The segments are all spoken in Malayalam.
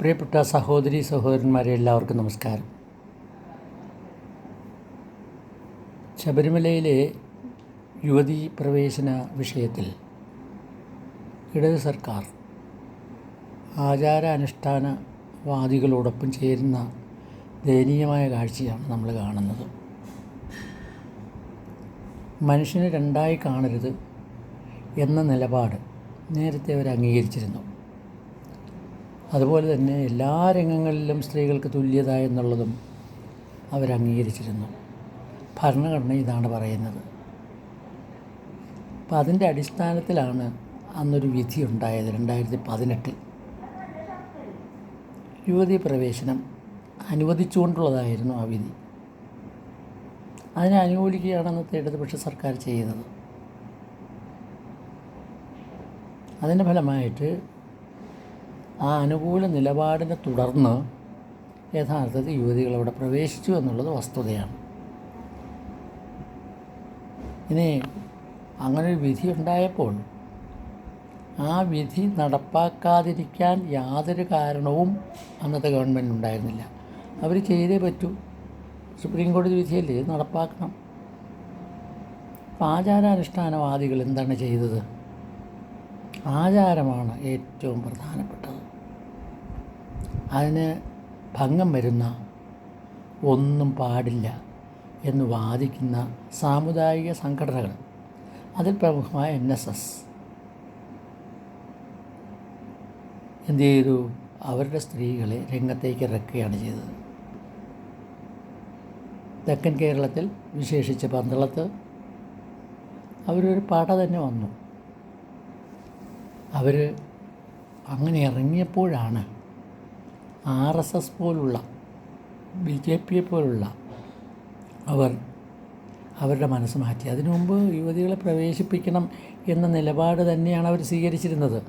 പ്രിയപ്പെട്ട സഹോദരി സഹോദരന്മാരെ, എല്ലാവർക്കും നമസ്കാരം. ശബരിമലയിലെ യുവതീ പ്രവേശന വിഷയത്തിൽ ഇടത് സർക്കാർ ആചാരാനുഷ്ഠാനവാദികളോടൊപ്പം ചേരുന്ന ദയനീയമായ കാഴ്ചയാണ് നമ്മൾ കാണുന്നത്. മനുഷ്യനെ രണ്ടായി കാണരുത് എന്ന നിലപാട് നേരത്തെ അവർ അംഗീകരിച്ചിരുന്നു. അതുപോലെ തന്നെ എല്ലാ രംഗങ്ങളിലും സ്ത്രീകൾക്ക് തുല്യത എന്നുള്ളതും അവരംഗീകരിച്ചിരുന്നു. ഭരണഘടന ഇതാണ് പറയുന്നത്. അപ്പം അതിൻ്റെ അടിസ്ഥാനത്തിലാണ് അന്നൊരു വിധി ഉണ്ടായത്. 2018 യുവതീ പ്രവേശനം അനുവദിച്ചുകൊണ്ടുള്ളതായിരുന്നു ആ വിധി. അതിനെ അനുകൂലിക്കുകയാണ് അന്നത്തെ ഇടതുപക്ഷ സർക്കാർ ചെയ്യുന്നത്. അതിൻ്റെ ഫലമായിട്ട് ആ അനുകൂല നിലപാടിനെ തുടർന്ന് യഥാർത്ഥത്തിൽ യുവതികൾ അവിടെ പ്രവേശിച്ചു എന്നുള്ളത് വസ്തുതയാണ്. ഇനി അങ്ങനൊരു വിധി ഉണ്ടായപ്പോൾ ആ വിധി നടപ്പാക്കാതിരിക്കാൻ യാതൊരു കാരണവും അന്നത്തെ ഗവൺമെൻറ് ഉണ്ടായിരുന്നില്ല. അവർ ചെയ്തേ പറ്റൂ. സുപ്രീം കോടതി വിധിയല്ലേ, നടപ്പാക്കണം. അപ്പം ആചാരാനുഷ്ഠാനവാദികൾ എന്താണ് ചെയ്തത്? ആചാരമാണ് ഏറ്റവും പ്രധാനപ്പെട്ടത്. അതിന് ഭംഗം വരുന്ന ഒന്നും പാടില്ല എന്ന് വാദിക്കുന്ന സാമുദായിക സംഘടനകൾ, അതിൽ പ്രമുഖമായ NSS എന്ത് ചെയ്തു? അവരുടെ സ്ത്രീകളെ രംഗത്തേക്ക് ഇറക്കുകയാണ് ചെയ്തത്. തെക്കൻ കേരളത്തിൽ, വിശേഷിച്ച് പന്തളത്ത്, അവരൊരു പട തന്നെ വന്നു. അവർ അങ്ങനെ ഇറങ്ങിയപ്പോഴാണ് RSS പോലുള്ള, BJP പോലുള്ള അവരുടെ മനസ്സ് മാറ്റി. അതിനു മുമ്പ് യുവതികളെ പ്രവേശിപ്പിക്കണം എന്ന നിലപാട് തന്നെയാണ് അവർ സ്വീകരിച്ചിരുന്നത്.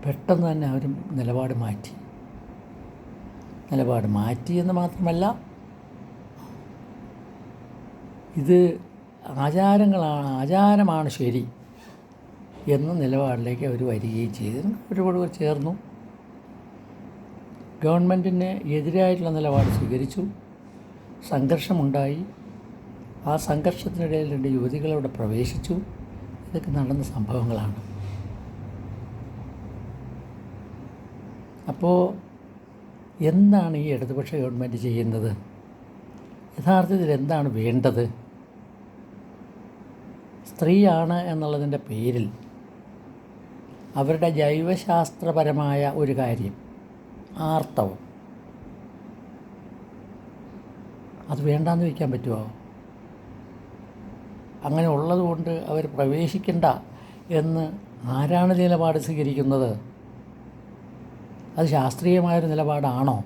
പെട്ടെന്ന് തന്നെ അവർ നിലപാട് മാറ്റി എന്ന് മാത്രമല്ല, ഇത് ആചാരമാണ് ശരി എന്ന നിലപാടിലേക്ക് അവർ വരികയും ചെയ്തു. ഒരുപാട് ചേർന്നു. ഗവൺമെൻറ്റിന് എതിരായിട്ടുള്ള നിലപാട് സ്വീകരിച്ചു. സംഘർഷമുണ്ടായി. ആ സംഘർഷത്തിനിടയിൽ 2 യുവതികളവിടെ പ്രവേശിച്ചു. ഇതൊക്കെ നടന്ന സംഭവങ്ങളാണ്. അപ്പോൾ എന്താണ് ഈ ഇടതുപക്ഷ ഗവൺമെൻറ് ചെയ്യുന്നത്? യഥാർത്ഥത്തിൽ എന്താണ് വേണ്ടത്? സ്ത്രീയാണ് എന്നുള്ളതിൻ്റെ പേരിൽ അവരുടെ ജൈവശാസ്ത്രപരമായ ഒരു കാര്യം, ആർത്തവം, അത് വേണ്ടാന്ന് വയ്ക്കാൻ പറ്റുമോ? അങ്ങനെ ഉള്ളതുകൊണ്ട് അവർ പ്രവേശിക്കണ്ട എന്ന് ആരാണ് നിലപാട് സ്വീകരിക്കുന്നത്? അത് ശാസ്ത്രീയമായൊരു നിലപാടാണോ?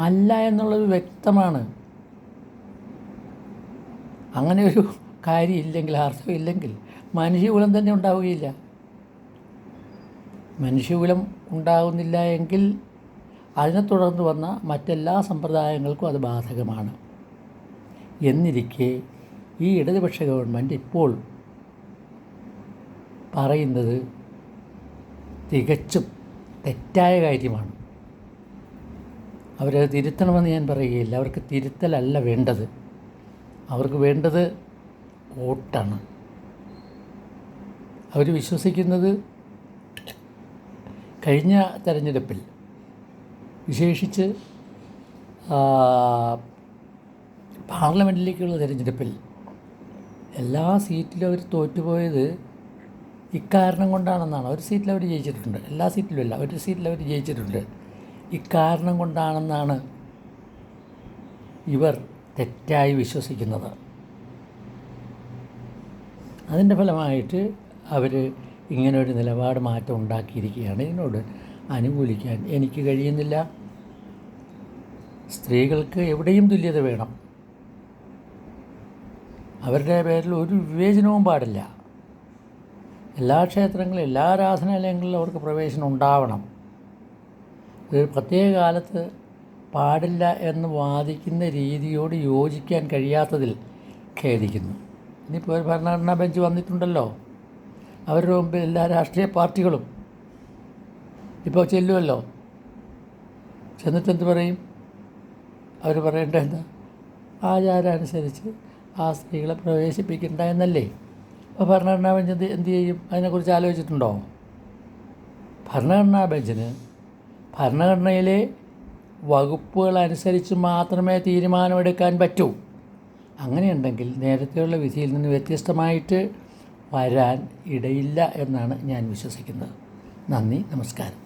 അല്ല എന്നുള്ളത് വ്യക്തമാണ്. അങ്ങനെ ഒരു കാര്യമില്ലെങ്കിൽ, ആർത്തവമില്ലെങ്കിൽ മനുഷ്യകുലം തന്നെ ഉണ്ടാവുകയില്ല. മനുഷ്യകുലം ഉണ്ടാകുന്നില്ല എങ്കിൽ അതിനെ തുടർന്ന് വന്ന മറ്റെല്ലാ സമ്പ്രദായങ്ങൾക്കും അത് ബാധകമാണ്. എന്നിരിക്കെ ഈ ഇടതുപക്ഷ ഗവൺമെൻറ് ഇപ്പോൾ പറയുന്നത് തികച്ചും തെറ്റായ കാര്യമാണ്. അവരത് തിരുത്തണമെന്ന് ഞാൻ പറയുകയില്ല. അവർക്ക് തിരുത്തലല്ല വേണ്ടത്. അവർക്ക് വേണ്ടത് വോട്ടാണ്. അവർ വിശ്വസിക്കുന്നത് കഴിഞ്ഞ തെരഞ്ഞെടുപ്പിൽ, വിശേഷിച്ച് പാർലമെൻറ്റിലേക്കുള്ള തെരഞ്ഞെടുപ്പിൽ എല്ലാ സീറ്റിലും അവർ തോറ്റുപോയത് ഇക്കാരണം കൊണ്ടാണെന്നാണ്. ഒരു സീറ്റിൽ അവർ ജയിച്ചിട്ടുണ്ട്, എല്ലാ സീറ്റിലും അല്ല, ഒരു സീറ്റിൽ അവർ ജയിച്ചിട്ടുണ്ട്. ഇക്കാരണം കൊണ്ടാണെന്നാണ് ഇവർ തെറ്റായി വിശ്വസിക്കുന്നത്. അതിൻ്റെ ഫലമായിട്ട് അവർ ഇങ്ങനൊരു നിലപാട് മാറ്റം ഉണ്ടാക്കിയിരിക്കുകയാണ്. ഇതിനോട് അനുകൂലിക്കാൻ എനിക്ക് കഴിയുന്നില്ല. സ്ത്രീകൾക്ക് എവിടെയും തുല്യത വേണം. അവരുടെ പേരിൽ ഒരു വിവേചനവും പാടില്ല. എല്ലാ ക്ഷേത്രങ്ങളിലും, എല്ലാ ആരാധനാലയങ്ങളിലും അവർക്ക് പ്രവേശനം ഉണ്ടാവണം. ഒരു പ്രത്യേക കാലത്ത് പാടില്ല എന്ന് വാദിക്കുന്ന രീതിയോട് യോജിക്കാൻ കഴിയാത്തതിൽ ഖേദിക്കുന്നു. ഇനിയിപ്പോൾ ഒരു ഭരണഘടനാ ബെഞ്ച് വന്നിട്ടുണ്ടല്ലോ. അവരുടെ മുമ്പിൽ എല്ലാ രാഷ്ട്രീയ പാർട്ടികളും ഇപ്പോൾ ചെല്ലുമല്ലോ. ചെന്നിട്ട് എന്ത് പറയും? അവർ പറയേണ്ടത് എന്താ? ആചാരം അനുസരിച്ച് ആ സ്ത്രീകളെ പ്രവേശിപ്പിക്കണ്ട എന്നല്ലേ? അപ്പോൾ ഭരണഘടനാ ബെഞ്ച് എന്ത് ചെയ്യും? അതിനെക്കുറിച്ച് ആലോചിച്ചിട്ടുണ്ടോ? ഭരണഘടനാ ബെഞ്ചിന് ഭരണഘടനയിലെ വകുപ്പുകൾ അനുസരിച്ച് മാത്രമേ തീരുമാനമെടുക്കാൻ പറ്റൂ. അങ്ങനെയുണ്ടെങ്കിൽ നേരത്തെയുള്ള വിധിയിൽ നിന്ന് വ്യത്യസ്തമായിട്ട് വരാൻ ഇടയില്ല എന്നാണ് ഞാൻ വിശ്വസിക്കുന്നത്. നന്ദി, നമസ്കാരം.